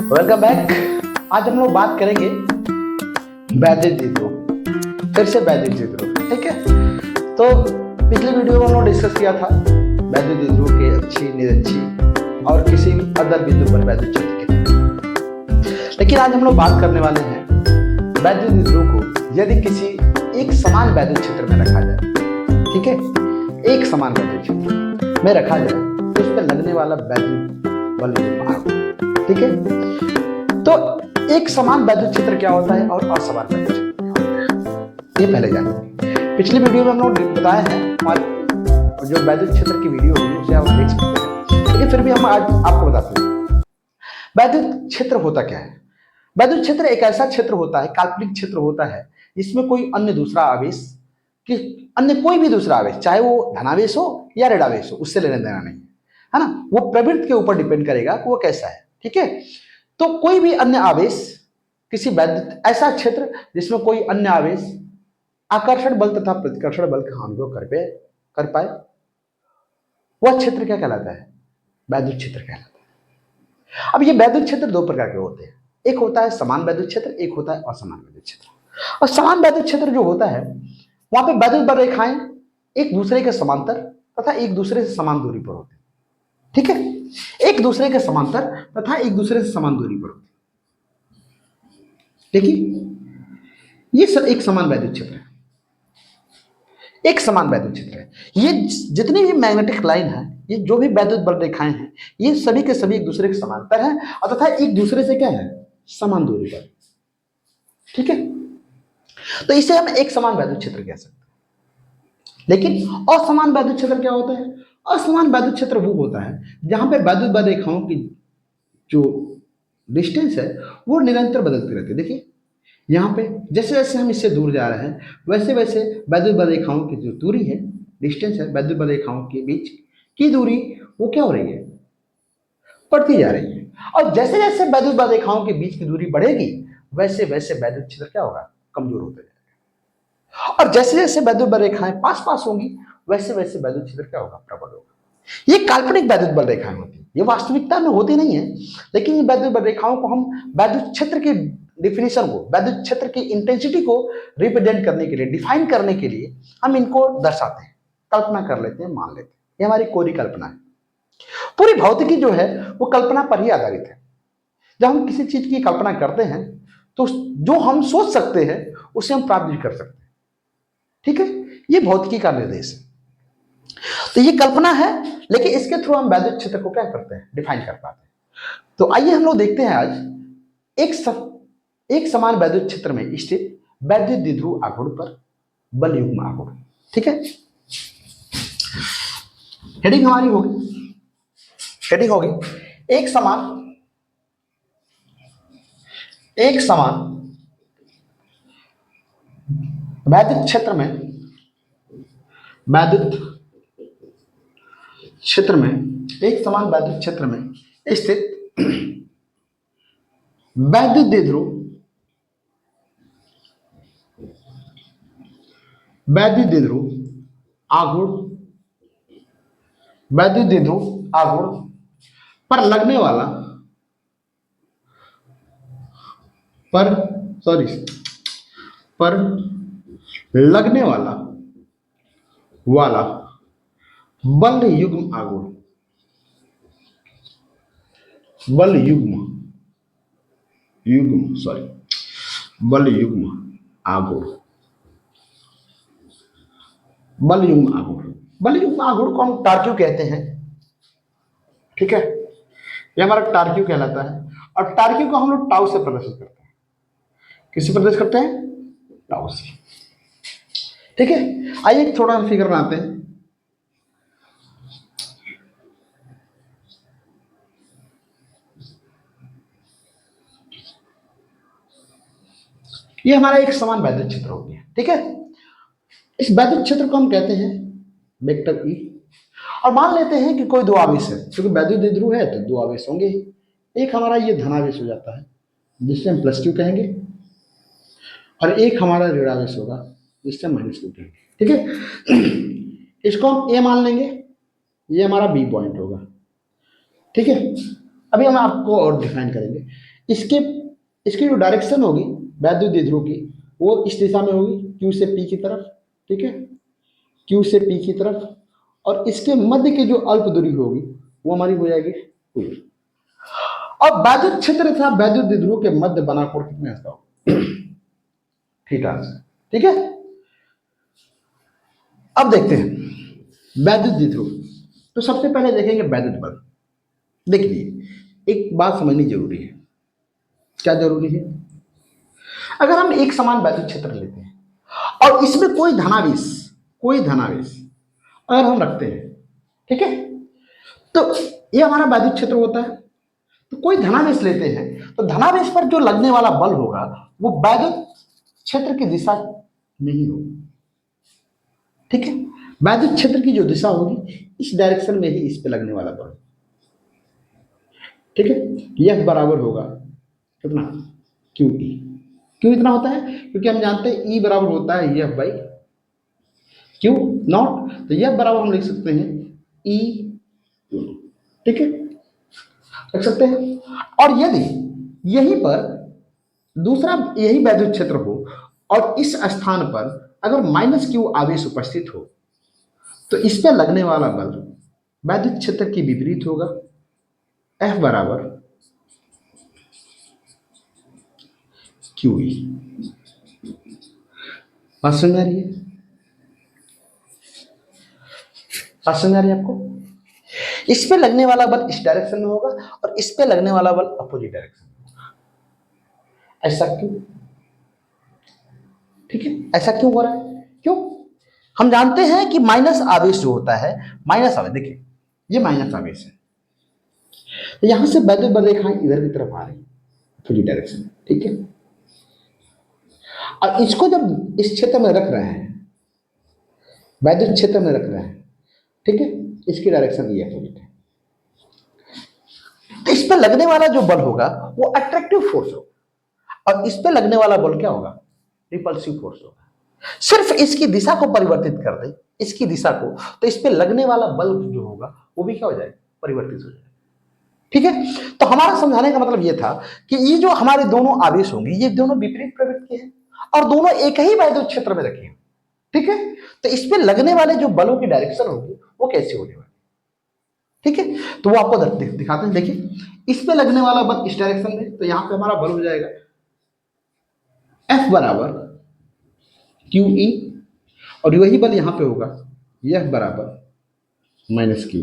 Welcome back. आज हम लोग बात करेंगे वैद्युत द्विध्रुव। फिर से वैद्युत द्विध्रुव, ठीक है। तो पिछले वीडियो में हम लोग डिस्कस किया था वैद्युत द्विध्रुव के अच्छी निरक्षी और किसी भी अदर बिंदु पर वैद्युत क्षेत्र के। लेकिन आज हम लोग बात करने वाले हैं वैद्युत द्विध्रुव को यदि किसी एक समान वैद्युत क्षेत्र में रखा जाए, ठीक है, एक समान वैद्युत क्षेत्र में रखा जाए तो उस पर लगने वाला वैद्युत बल, ठीक है। तो एक समान वैद्युत क्षेत्र क्या होता है और असमान वैद्युत क्षेत्र क्या होता है, ये पहले जानिए। पिछले वीडियो में हम लोग बताया है, हमारे जो वैद्युत क्षेत्र की वीडियो होगी उसे आप देख सकते हैं, लेकिन फिर भी हम आज आपको बताते हैं वैद्युत क्षेत्र होता क्या है। वैद्युत क्षेत्र एक ऐसा क्षेत्र होता है, काल्पनिक क्षेत्र होता है, जिसमें कोई अन्य दूसरा आवेश कि अन्य कोई भी दूसरा आवेश, चाहे वो धनावेश हो या ऋणावेश हो, उससे लेना देना नहीं है ना। वो प्रवृत्ति के ऊपर डिपेंड करेगा कि वो कैसा है, ठीक है। तो कोई भी अन्य आवेश किसी वैद्युत ऐसा क्षेत्र जिसमें कोई अन्य आवेश आकर्षण बल तथा प्रतिकर्षण बल का अनुभव कर पाए, वह क्षेत्र क्या कहलाता है, वैद्युत क्षेत्र कहलाता है। अब ये वैद्युत क्षेत्र दो प्रकार के होते हैं, एक होता है समान वैद्युत क्षेत्र, एक होता है असमान वैद्युत क्षेत्र। और समान वैद्युत क्षेत्र जो होता है वहां पे वैद्युत बल रेखाएं एक दूसरे के समांतर तथा एक दूसरे से समान दूरी पर होती है, ठीक है, एक दूसरे के समांतर तथा एक दूसरे से समान दूरी पर होती है। देखिए ये सब एक समान वैद्युत क्षेत्र है, एक समान वैद्युत क्षेत्र है। ये जितनी भी मैग्नेटिक लाइन है, ये जो भी वैद्युत बल रेखाएं हैं, ये सभी के सभी एक दूसरे के समांतर हैं और तथा एक दूसरे से क्या है, समान दूरी पर, ठीक है। तो इसे हम एक समान वैद्युत क्षेत्र कह सकते हैं। लेकिन असमान वैद्युत क्षेत्र क्या होता है, असमान वैद्युत क्षेत्र वो होता है जहां पे वैद्युत बल रेखाओं की जो डिस्टेंस है वो निरंतर बदलती रहती है। देखिए यहाँ पे जैसे जैसे हम इससे दूर जा रहे हैं वैसे वैसे वैद्युत बल रेखाओं की जो दूरी है, डिस्टेंस है, वैद्युत बल रेखाओं के बीच की दूरी, वो क्या हो रही है, बढ़ती जा रही है। और जैसे जैसे वैद्युत बल रेखाओं के बीच की दूरी बढ़ेगी वैसे वैसे वैद्युत क्षेत्र क्या होगा, कमजोर होता जाएगा। और जैसे जैसे वैद्युत बल रेखाएं पास पास होंगी वैसे वैसे वैद्युत क्षेत्र क्या होगा, प्रबल होगा। ये काल्पनिक वैद्युत बल रेखाएं होती हैं, ये वास्तविकता में होती नहीं है, लेकिन ये वैद्युत बल रेखाओं को हम वैद्युत क्षेत्र की डिफिनेशन को, वैद्युत क्षेत्र की इंटेंसिटी को रिप्रेजेंट करने के लिए, डिफाइन करने के लिए हम इनको दर्शाते हैं, कल्पना कर लेते हैं, मान लेते हैं। ये हमारी कोरी कल्पना है। पूरी भौतिकी जो है वो कल्पना पर ही आधारित है। जब हम किसी चीज की कल्पना करते हैं तो जो हम सोच सकते हैं उसे हम प्राप्त भी कर सकते हैं, ठीक है। ये भौतिकी का निर्देश है। तो ये कल्पना है, लेकिन इसके थ्रू हम वैद्युत क्षेत्र को क्या करते हैं, डिफाइन कर पाते हैं। तो आइए हम लोग देखते हैं आज एक समान वैद्युत क्षेत्र में स्थित वैद्युत द्विध्रुव आघूर्ण पर बल युग्म आघूर्ण, ठीक है। हेडिंग हमारी होगी, हेडिंग होगी एक समान वैद्युत क्षेत्र में, वैद्युत क्षेत्र में, एक समान वैद्युत क्षेत्र में स्थित वैद्युत द्विध्रुव, वैद्युत द्विध्रुव आघूर्ण, वैद्युत द्विध्रुव आघूर्ण पर लगने वाला, पर लगने वाला बल युग्म आघूर्ण, बल युग्म बल युग्म आघूर्ण, बल युग्म आघूर्ण, बल युग्म आघूर्ण को हम टार्क्यू कहते हैं, ठीक है। ये हमारा टार्क्यू कहलाता है और टार्क्यू को हम लोग टाउ से प्रदर्शित करते हैं। किससे प्रदर्शित करते हैं, टाउ से, ठीक है। आइए एक थोड़ा फिगर बनाते हैं। ये हमारा एक समान वैद्युत क्षेत्र हो गया, ठीक है। इस वैद्युत क्षेत्र को हम कहते हैं वेक्टर ई। और मान लेते हैं कि कोई दो आवेश है, क्योंकि वैद्युत द्विध्रुव है तो दो आवेश होंगे ही। एक हमारा ये धनावेश हो जाता है जिससे हम +q कहेंगे, और एक हमारा ऋणावेश होगा जिससे हम -q कहेंगे, ठीक है। इसको हम ए मान लेंगे, ये हमारा बी पॉइंट होगा, ठीक है। अभी हम आपको और डिफाइन करेंगे। इसके इसकी जो डायरेक्शन होगी वैद्युत द्विध्रुव की, वो इस दिशा में होगी, क्यू से पी की तरफ, ठीक है, क्यू से पी की तरफ, और इसके मध्य की जो अल्प दूरी होगी वो हमारी हो जाएगी Q। अब वैद्युत क्षेत्र था वैद्युत द्विध्रुव के मध्य बना कोण कितने का होगा, थीटा, ठीक है। अब देखते हैं वैद्युत द्विध्रुव। तो सबसे पहले देखेंगे वैद्युत बल। देखिए एक बात समझनी जरूरी है। क्या जरूरी है? अगर हम एक समान वैद्युत क्षेत्र लेते हैं और इसमें कोई धनावेश अगर हम रखते हैं, ठीक है, तो ये हमारा वैद्युत क्षेत्र होता है। तो कोई धनावेश लेते हैं तो धनावेश पर जो लगने वाला बल होगा वो वैद्युत क्षेत्र की दिशा में ही होगा, ठीक है। वैद्युत क्षेत्र की जो दिशा होगी इस डायरेक्शन में ही इस पे लगने वाला बल, ठीक है। यह बराबर होगा कितना, क्यू ई। क्यों इतना होता है? क्योंकि हम जानते हैं ई बराबर होता है यह बाई क्यू नॉट। तो यह बराबर हम लिख सकते हैं ई, ठीक है, रख सकते हैं। और यदि यहीं पर दूसरा यही वैद्युत क्षेत्र हो और इस स्थान पर अगर माइनस क्यू आवेश उपस्थित हो तो इस पर लगने वाला बल वैद्युत क्षेत्र के विपरीत होगा, F बराबर क्यू ई। बात समझ आ रही है? बात समझ आ रही है आपको? इस पे लगने वाला बल इस डायरेक्शन में होगा और इस पे लगने वाला बल अपोजिट डायरेक्शन में होगा। ऐसा क्यों? ठीक है, ऐसा क्यों हो रहा है? क्यों? हम जानते हैं कि माइनस आवेश जो होता है, माइनस आवेश, देखिए ये माइनस आवेश है, तो यहां से वैद्युत बल रेखाएं इधर की तरफ आ रही है अपोजिट डायरेक्शन में, ठीक है। और इसको जब इस क्षेत्र में रख रहे हैं, वैद्युत क्षेत्र में रख रहे हैं, ठीक है, इसकी डायरेक्शन ये अपोजिट है, तो इस पे लगने वाला जो बल होगा वो अट्रैक्टिव फोर्स होगा और इस पे लगने वाला बल क्या होगा, रिपल्सिव फोर्स होगा। सिर्फ इसकी दिशा को परिवर्तित कर दे, इसकी दिशा को, तो इस पे लगने वाला बल जो होगा वो भी क्या हो जाएगा, परिवर्तित हो जाएगा, ठीक है। तो हमारा समझाने का मतलब ये था कि ये जो हमारे दोनों आवेश होंगे ये दोनों विपरीत प्रवृत्ति के हैं और दोनों एक ही वैद्युत क्षेत्र में रखे हैं, ठीक है। तो इस पे लगने वाले जो बलों की डायरेक्शन होगी वो कैसे होने वाली, ठीक है। तो वो आपको दिखाते हैं। देखिए इस पे लगने वाला बल इस डायरेक्शन में, तो यहां पे हमारा बल हो जाएगा F बराबर क्यू ई, और वही बल यहां पे होगा यह बराबर माइनस क्यू,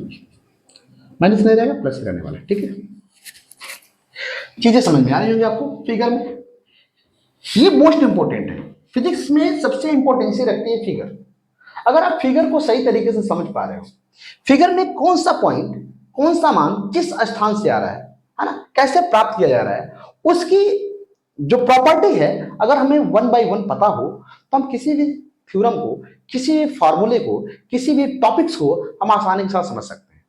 माइनस नहीं रहेगा प्लस ही रहने वाला, ठीक है। चीजें समझ में आ रही होंगी आपको फिगर में। ये मोस्ट इंपॉर्टेंट है, फिजिक्स में सबसे इंपॉर्टेंसी रखती है फिगर। अगर आप फिगर को सही तरीके से समझ पा रहे हो, फिगर में कौन सा पॉइंट, कौन सा मान किस स्थान से आ रहा है ना, कैसे प्राप्त किया जा रहा है, उसकी जो प्रॉपर्टी है अगर हमें 1 by 1 पता हो तो हम किसी भी थ्योरम को, किसी भी फॉर्मूले को, किसी भी टॉपिक्स को हम आसानी के साथ समझ सकते हैं।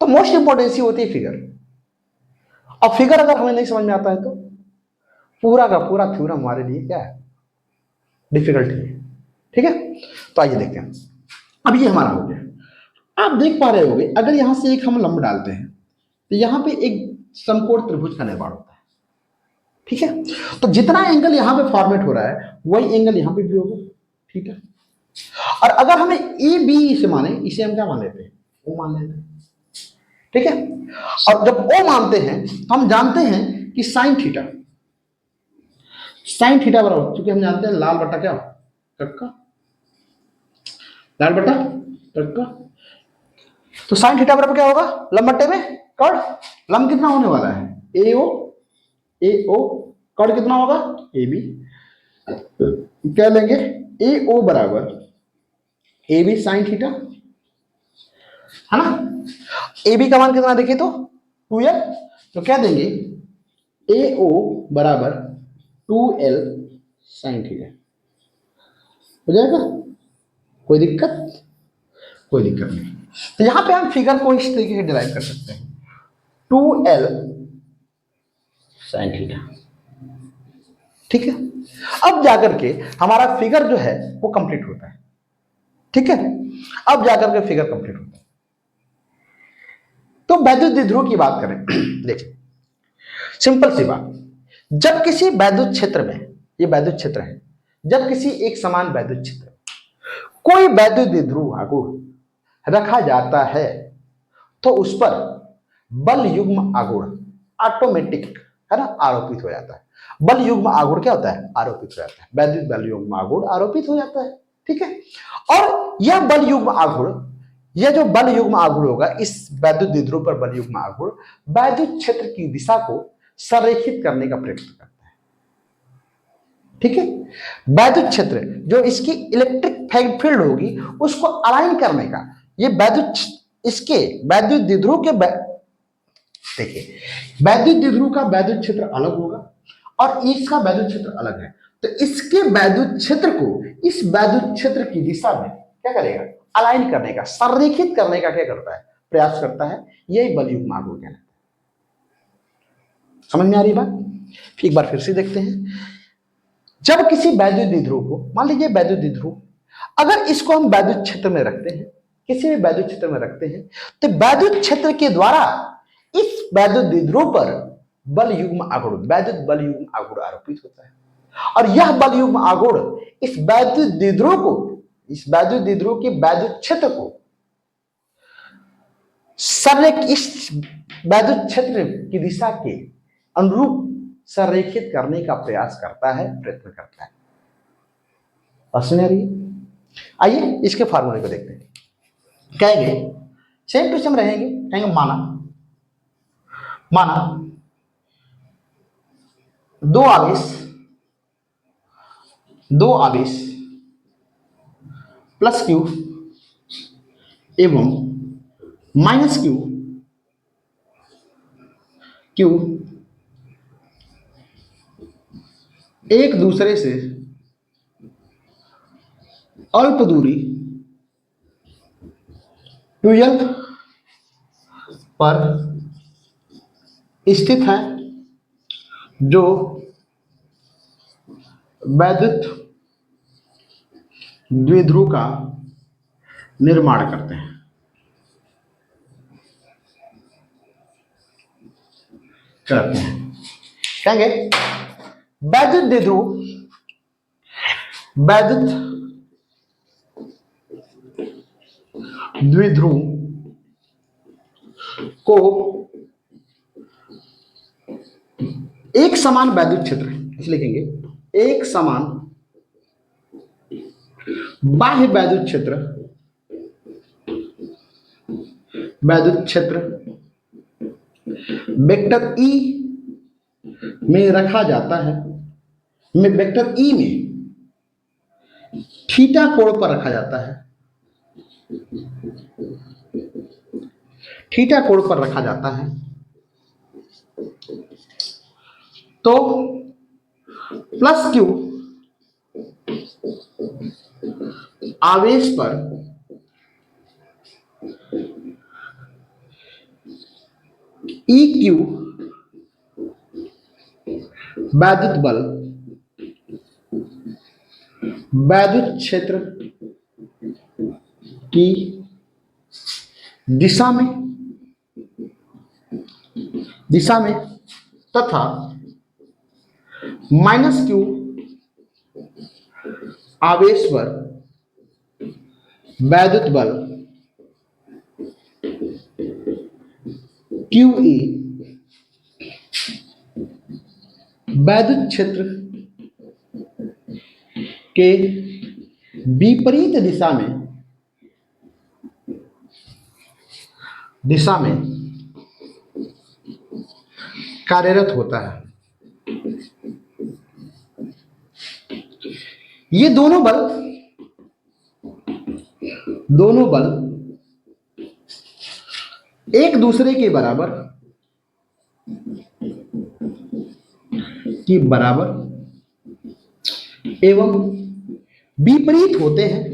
तो मोस्ट इंपॉर्टेंसी होती है फिगर। और फिगर अगर हमें नहीं समझ में आता है तो पूरा का पूरा थ्योरम हमारे लिए क्या है, डिफिकल्टी है, ठीक है। तो आइए देखते हैं। अब ये हमारा हो गया। आप देख पा रहे होंगे अगर यहां से एक हम लंब डालते हैं तो यहां पे एक समकोण त्रिभुज का निर्माण होता है, ठीक है। तो जितना एंगल यहां पे फॉर्मेट हो रहा है वही एंगल यहां पे भी होगा, ठीक है। और अगर हमें ए बी इसे माने, इसे हम क्या मान लेते हैं, ओ मान लेते हैं, ठीक है। और जब ओ मानते हैं तो हम जानते हैं कि साइन थीटा, साइन थीटा बराबर, क्योंकि हम जानते हैं लाल बटा क्या, कक्का, लाल बटा कक्का। तो साइन थीटा बराबर क्या होगा, लंब बट्टे में कर्ण। लंब कितना होने वाला है, ए ओ, कर्ण कितना होगा, ए बी। क्या लेंगे, ए ओ बराबर ए बी साइन थीटा, है ना। ए बी का मान कितना देखिए तो 2l, तो क्या देंगे, ए ओ बराबर 2l साइन थीटा, हो जाएगा। कोई दिक्कत, कोई दिक्कत नहीं। तो यहां पे हम फिगर को इस तरीके से डिराइव कर सकते हैं, 2l साइन थीटा, ठीक है। अब जाकर के हमारा फिगर जो है वो कंप्लीट होता है, ठीक है। अब जाकर के फिगर कंप्लीट होता है। तो वैद्युत द्विध्रुव की बात करें देखिए, सिंपल सी बात, जब किसी वैद्युत क्षेत्र में, ये वैद्युत क्षेत्र है, जब किसी एक समान वैद्युत क्षेत्र कोई वैद्युत द्विध्रुव आघूर्ण रखा जाता है तो उस पर बल युग्म आघूर्ण ऑटोमेटिक, है ना, आरोपित हो जाता है। बल युग्म आघूर्ण क्या होता है? आरोपित हो जाता है। वैद्युत बल युग्म आघूर्ण आरोपित हो जाता है, ठीक है। और यह बल युग्म आघूर्ण, यह जो बल युग्म आघूर्ण होगा, इस वैद्युत द्विध्रुव पर बल युग्म आघूर्ण वैद्युत क्षेत्र की दिशा को संरेखित करने का प्रयत्न करता है, ठीक है। वैद्युत क्षेत्र जो इसकी इलेक्ट्रिक फील्ड होगी उसको अलाइन करने का, ये इसके वैद्युत द्विध्रुव के, देखिए वैद्युत द्विध्रुव का वैद्युत क्षेत्र अलग होगा और इसका वैद्युत क्षेत्र अलग है, तो इसके वैद्युत क्षेत्र को इस वैद्युत क्षेत्र की दिशा में क्या करेगा? अलाइन करने का, संरेखित करने का क्या करता है? प्रयास करता है। यही बल युग्म आघूर्ण कहलाता है। समझ में आ रही बात? एक बार फिर से देखते हैं। जब किसी वैद्युत द्विध्रुव को, मान लीजिए वैद्युत द्विध्रुव, अगर इसको हम वैद्युत क्षेत्र में रखते हैं, किसी भी वैद्युत क्षेत्र में रखते हैं, तो वैद्युत क्षेत्र के द्वारा इस वैद्युत द्विध्रुव पर बल युग्म आघूर्ण, वैद्युत बल युग्म आघूर्ण आरोपित होता है। और यह बल युग्म आघूर्ण इस वैद्युत द्विध्रुव को, इस वैद्युत द्विध्रुव के वैद्युत क्षेत्र को इस वैद्युत क्षेत्र की दिशा के अनुरूप संरेखित करने का प्रयास करता है, प्रयत्न करता है। समझ आ रही है? आइए इसके फार्मूले को देखते हैं। कहेंगे सेम टू सेम रहेंगे, कहेंगे माना दो आवेश प्लस क्यू एवं माइनस क्यू एक दूसरे से अल्प दूरी 12 पर स्थित है, जो वैद्युत द्विध्रुव का निर्माण करते हैं। कहेंगे वैद्युत द्विध्रुव को एक समान वैद्युत क्षेत्र, इसलिए लिखेंगे एक समान बाह्य वैद्युत क्षेत्र वेक्टर ई में रखा जाता है, वेक्टर ई में थीटा कोण पर रखा जाता है, थीटा कोण पर रखा जाता है। तो प्लस क्यू आवेश पर ई क्यू वैद्युत बल वैद्युत क्षेत्र की दिशा में तथा माइनस क्यू आवेश पर वैद्युत बल क्यू ई वैद्युत क्षेत्र के विपरीत दिशा में कार्यरत होता है। ये दोनों बल एक दूसरे के बराबर एवं विपरीत होते हैं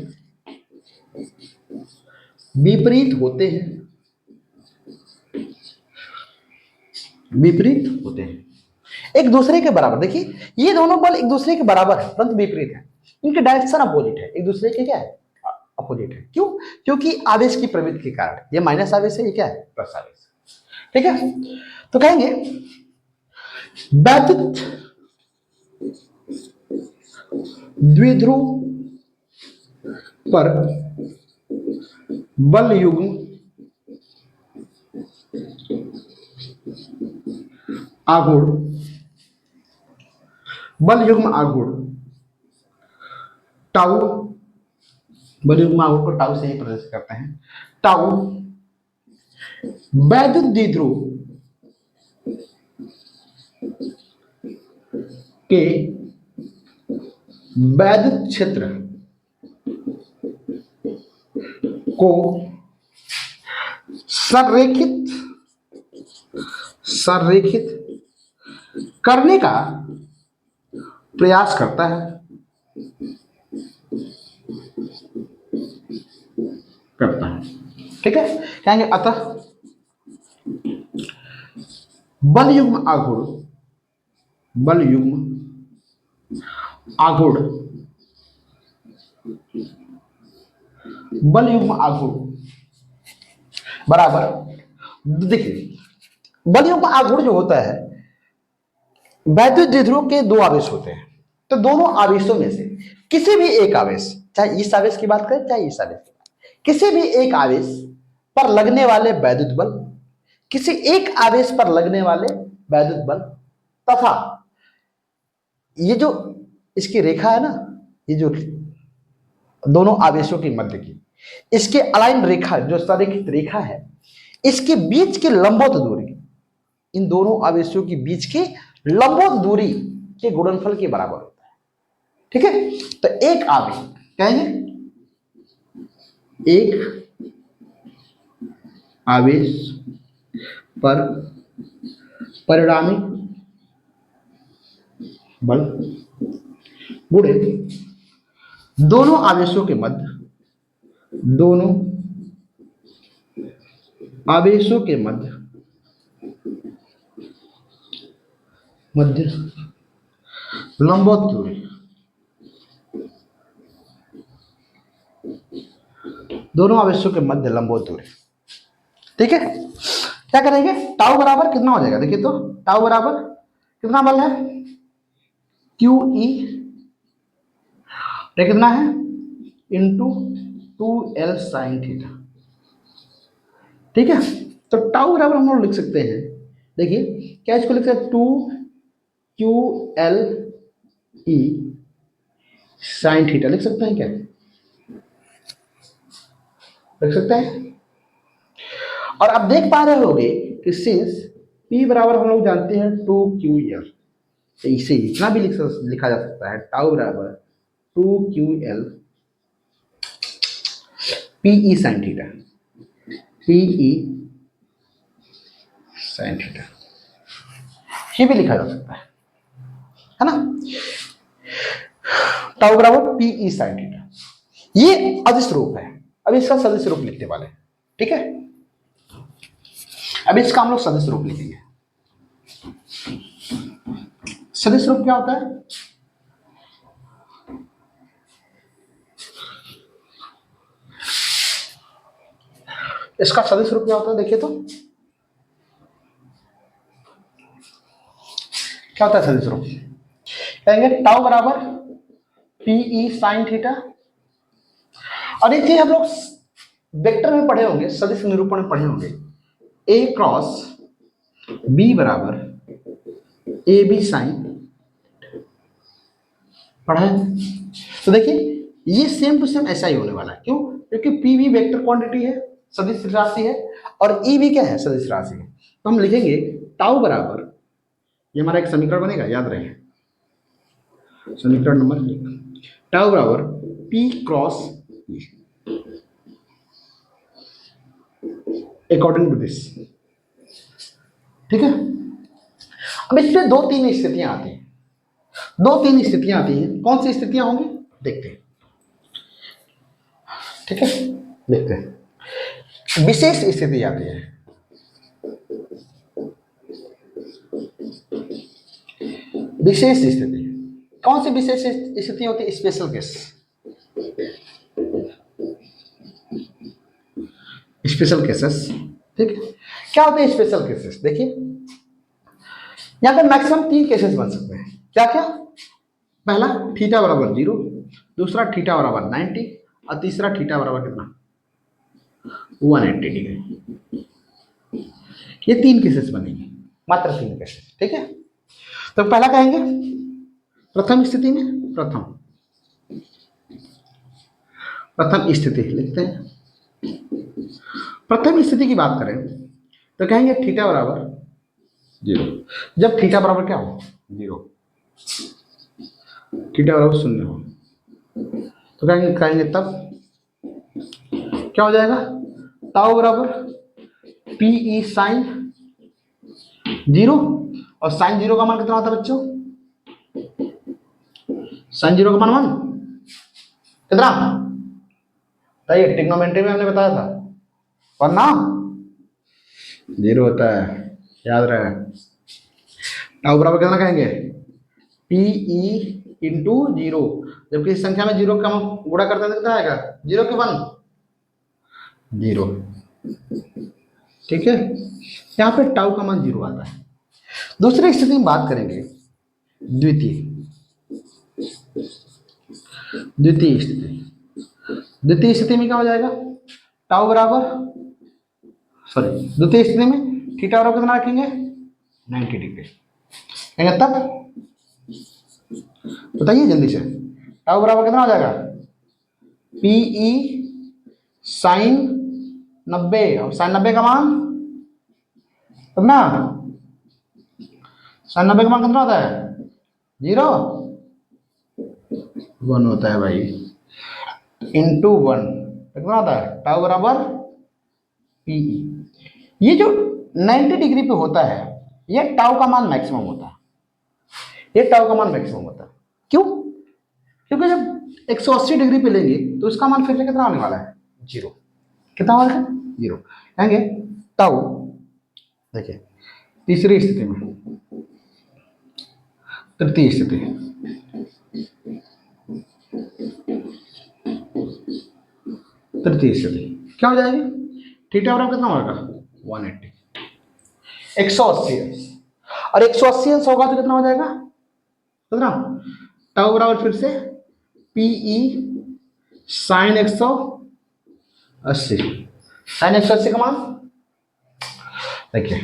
एक दूसरे के बराबर। देखिए ये दोनों बल एक दूसरे के बराबर है परंतु विपरीत है, इनके डायरेक्शन अपोजिट है, एक दूसरे के क्या है? अपोजिट है। क्यों? क्योंकि आवेश की प्रवृत्ति के कारण, ये माइनस आवेश है, ये क्या है? प्लस आवेश। ठीक है, तो कहेंगे वैद्युत द्विध्रुव पर बल युग्म आघूर्ण, बल युग्म आघूर्ण टाउ, बल युग्म आघूर्ण को टाउ से ही प्रदर्शित करते हैं। टाउ वैद्युत द्विध्रुव के वैद्युत क्षेत्र को संरेखित करने का प्रयास करता है, ठीक है। कहेंगे अतः बल युग्म आघूर्ण, बल युग्म आघूर्ण, बल युग्म आघूर्ण बराबर, देखिए बल युग्म आघूर्ण जो होता है, वैद्युत द्विध्रुव के दो आवेश होते हैं, तो दोनों आवेशों में से किसी भी एक आवेश, चाहे इस आवेश की बात करें चाहे इस आवेश की, किसी भी एक आवेश पर लगने वाले वैद्युत बल, किसी एक आवेश पर लगने वाले वैद्युत बल तथा ये जो इसकी रेखा है ना, ये जो दोनों आवेशों के मध्य की इसके अलाइन रेखा, जो संरेखित रेखा है, इसके बीच की लंबवत दूरी, इन दोनों आवेशों के बीच की लंबवत दूरी के गुणनफल के बराबर होता है, ठीक है। तो एक आवेश कहेंगे, एक आवेश पर परिणामी बल गुणे दोनों आवेशों के मध्य, दोनों आवेशों के मध्य लंबवत दूरी, दोनों आवेशों के मध्य लंबवत दूरी, ठीक है। क्या करेंगे, टाउ बराबर कितना हो जाएगा, देखिए तो टाउ बराबर कितना बल है, क्यू ई, कितना है इंटू 2L साइन थीटा, ठीक है। तो टाउ बराबर हम लोग लिख सकते हैं, देखिए क्या इसको लिख सकते हैं, 2QL ई साइन थीटा लिख सकते हैं, क्या लिख सकते हैं। और अब देख पा रहे होंगे कि सिंस P बराबर हम लोग जानते हैं 2QL, तो इसे इतना भी लिखा जा सकता है, टाउ बराबर 2QL PE sine theta, PE sine theta, ये भी लिखा जा सकता है ना, टाउ बराबर PE साइन थीटा। ये अदिश रूप है, अब इसका सदिश रूप लिखने वाले हैं, ठीक है। अब इसका हम लोग सदिश रूप लिखेंगे। सदिश रूप क्या होता है, इसका सदिश रूप क्या होता है, देखिए तो क्या होता है सदिश रूप, कहेंगे टाउ बराबर PE साइन थीटा, और एक चीज हम लोग वेक्टर में पढ़े होंगे, सदिश निरूपण में पढ़े होंगे, A क्रॉस B बराबर AB साइन, पढ़ा है। तो देखिए ये सेम टू सेम ऐसा ही होने वाला है, क्यों, क्योंकि P भी वेक्टर क्वांटिटी है, सदिश राशि है, और E भी क्या है, सदिश राशि है। तो हम लिखेंगे टाउ बराबर, ये हमारा एक समीकरण बनेगा, याद रहे समीकरण नंबर 1, टाउ बराबर P cross E according to this, ठीक है। अब इसमें दो तीन स्थितियां आती हैं, दो तीन स्थितियां आती हैं, कौन सी स्थितियां होंगी देखते हैं, ठीक है, देखते हैं। विशेष स्थिति आती है, विशेष स्थिति, कौन सी विशेष स्थिति होती है, स्पेशल केस, स्पेशल केसेस, ठीक है। क्या होते हैं स्पेशल केसेस, देखिए यहाँ पे मैक्सिमम 3 केसेस बन सकते हैं। क्या क्या? पहला थीटा बराबर 0, दूसरा थीटा बराबर 90 और तीसरा थीटा बराबर कितना 180 डिग्री। ये 3 केसेस बनेंगे, मात्र 3 केसेस। ठीक है, तो पहला कहेंगे प्रथम स्थिति में, प्रथम स्थिति लिखते हैं। प्रथम स्थिति की बात करें तो कहेंगे थीटा बराबर 0। जब थीटा बराबर क्या हो 0, थीटा बराबर 0 हो तो कहेंगे तब क्या हो जाएगा, टाउ बराबर पी ई साइन 0। और साइन 0 का मान कितना होता है बच्चों? साइन 0 का मान 1 कितना? बताइए, ट्रिग्नोमेट्री में हमने बताया था, और ना 0 होता है, याद रहे। टाउ बराबर कितना कहेंगे, पी ई इंटू 0। जबकि इस संख्या में 0 का हम गुणा करते हैं तो कितना आएगा, 0 के 1 0। ठीक है, यहाँ पे टाउ का मान 0 आता है। दूसरी स्थिति में बात करेंगे, द्वितीय स्थिति में क्या हो जाएगा, टाउ बराबर द्वितीय स्थिति में थीटा बराबर कितना रखेंगे 90 डिग्री। कहेंगे तब, बताइए जल्दी से, टाउ बराबर कितना हो जाएगा, पी ई साइन 90। और साइन 90 का मान कितना, साइन 90 का मान कितना होता है 0 1 होता है भाई, इंटू 1 कितना होता है, टाउ बराबर पी ई। ये जो 90 डिग्री पे होता है ये टाउ का मान मैक्सिमम होता है, ये टाउ का मान मैक्सिमम होता है। क्यों? क्योंकि जब 180 डिग्री पे लेंगे तो उसका मान फिर से कितना आने वाला है 0। कितना वाला है 0। कहेंगे टाउ, देखिए तीसरी स्थिति में, तृतीय स्थिति, क्या हो जाएगी, थीटा बराबर कितना होगा 180, 180 और 180 अंश होगा तो कितना हो जाएगा, कितना, टाउ बराबर फिर से पी ई साइन 180। साइन 180 का मान देखिए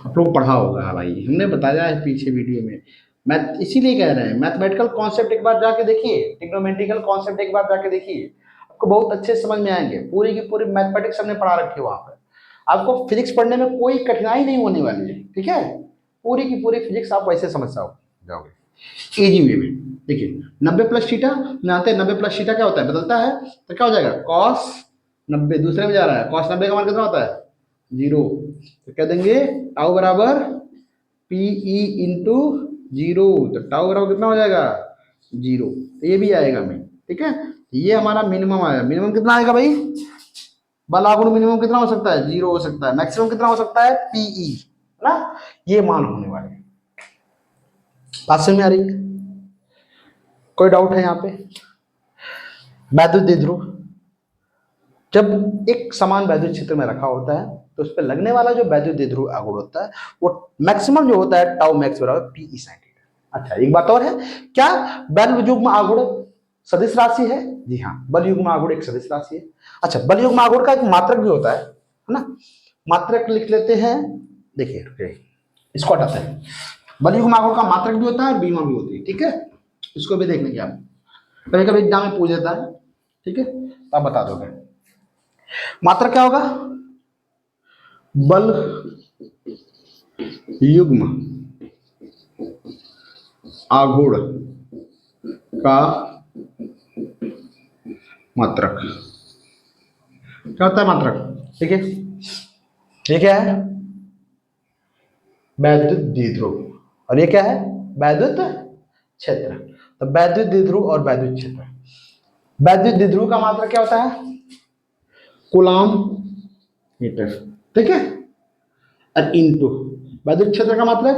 आप लोग पढ़ा होगा भाई, हमने बताया है पीछे वीडियो में। मैथ इसीलिए कह रहे हैं, मैथमेटिकल कॉन्सेप्ट एक बार जाके देखिए, ट्रिग्नोमेट्रिकल कॉन्सेप्ट एक बार जाके देखिए, आपको बहुत अच्छे समझ में आएंगे। पूरी की पूरी मैथमेटिक्स हमने पढ़ा रखी है वहां पर, आपको फिजिक्स पढ़ने में कोई कठिनाई नहीं होने वाली है। ठीक है, पूरी की पूरी फिजिक्स आप वैसे समझ जाओगे इजी वे में। देखिए 90 प्लस थीटा जानते हैं, 90 प्लस थीटा क्या होता है, बदलता है तो क्या हो जाएगा कॉस 90, दूसरे में जा रहा है, कॉस 90 का मान कितना होता है 0। तो कह देंगे टाउ बराबर पी ई इंटू 0, तो टाउ बराबर कितना हो जाएगा 0। तो ये भी आएगा में। ठीक है, ये हमारा मिनिमम आया। मिनिमम कितना आएगा भाई, बल आगुण मिनिमम कितना हो सकता है 0 हो सकता है, मैक्सिमम कितना हो सकता है पीई, है ना, ये मान होने वाले। बात समझ में आ रही है? कोई डाउट है यहाँ पे? वैद्युत द्विध्रुव, जब एक समान वैद्युत क्षेत्र में रखा होता है तो उस पर लगने वाला जो वैद्युत द्विध्रुव आघूर्ण होता है वो मैक्सिमम जो होता है टाउ मैक्स बराबर पी ई साइन थीटा। अच्छा एक बात और है, क्या बल युग्म आघूर्ण सदिश राशि है? जी हाँ, बल युग्म आघूर्ण एक सदिश राशि है। अच्छा, बल युग्म आघूर्ण का एक मात्रक भी होता है ना, मात्रक लिख लेते हैं। देखिए इसको हटाते हैं, बल युग्म आघूर्ण का मात्रक भी होता है और बीमा भी होती है। ठीक है, इसको भी देख लेंगे आप, कभी कभी एग्जाम में पूछ देता है। ठीक है, तो आप बता दोगे मात्रक क्या होगा, बल युग्म आघूर्ण का मात्रक। क्या होता है मात्रक? ठीक है, ये क्या है वैद्युत द्विध्रुव और ये क्या है वैद्युत क्षेत्र। तो वैद्युत द्विध्रुव और वैद्युत क्षेत्र, वैद्युत द्विध्रुव का मात्रक क्या होता है कूलाम मीटर। ठीक है, और इनटू वैद्युत क्षेत्र का मात्रक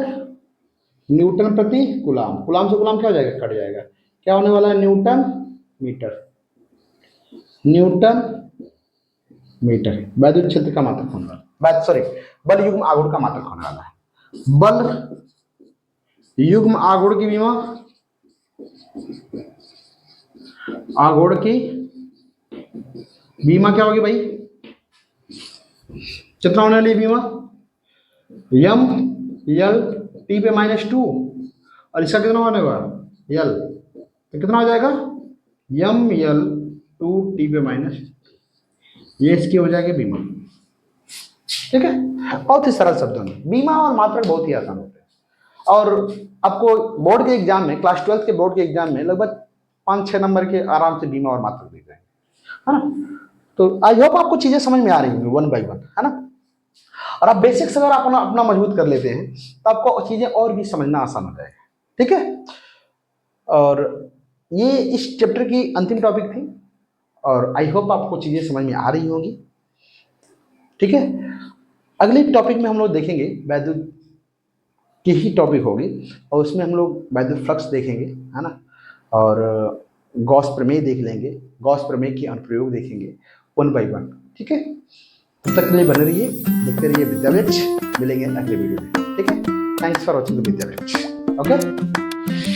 न्यूटन प्रति कूलाम। कूलाम से कूलाम क्या हो जाएगा, कट जाएगा, क्या होने वाला है न्यूटन मीटर। न्यूटन मीटर वैद्युत क्षेत्र का मात्रक होने वाला, सॉरी बल युग्म आघूर्ण का मात्रक होने वाला है। बल युग्म आगुण की बीमा, आगुण की बीमा क्या होगी भाई, कितना होने वाली बीमा, यम यल टी पे -2, और इसका कितना होने वाला यल, तो कितना हो जाएगा यम यल 2 टी पे माइनस, ये इसकी हो जाएगी बीमा। ठीक है, बहुत ही सरल शब्दों में बीमा और मात्रक बहुत ही आसान होते हैं। और आपको बोर्ड के एग्जाम में, क्लास 12 के बोर्ड के एग्जाम में लगभग 5-6 नंबर के आराम से बीमा और मात्रक दिख जाएंगे, है ना। तो आई होप आपको चीजें समझ में आ रही होंगी वन बाय वन, है ना। और आप बेसिक्स अगर आप अपना मजबूत कर लेते हैं तो आपको चीजें और भी समझना आसान हो जाएगा। ठीक है, और ये इस चैप्टर की अंतिम टॉपिक थी, और आई होप आपको चीजें समझ में आ रही होंगी। ठीक है, अगले टॉपिक में हम लोग देखेंगे वैद्युत की ही टॉपिक होगी, और उसमें हम लोग वैद्युत फ्लक्स देखेंगे, है ना, और गॉस प्रमेय देख लेंगे, गॉस प्रमेय की अनुप्रयोग देखेंगे वन बाय वन। ठीक है, तब तक के लिए बने रहिए, देखते रहिए विद्यावृक्ष, मिलेंगे अगले वीडियो में। ठीक है, thanks for watching the Vidyavriksh. Okay.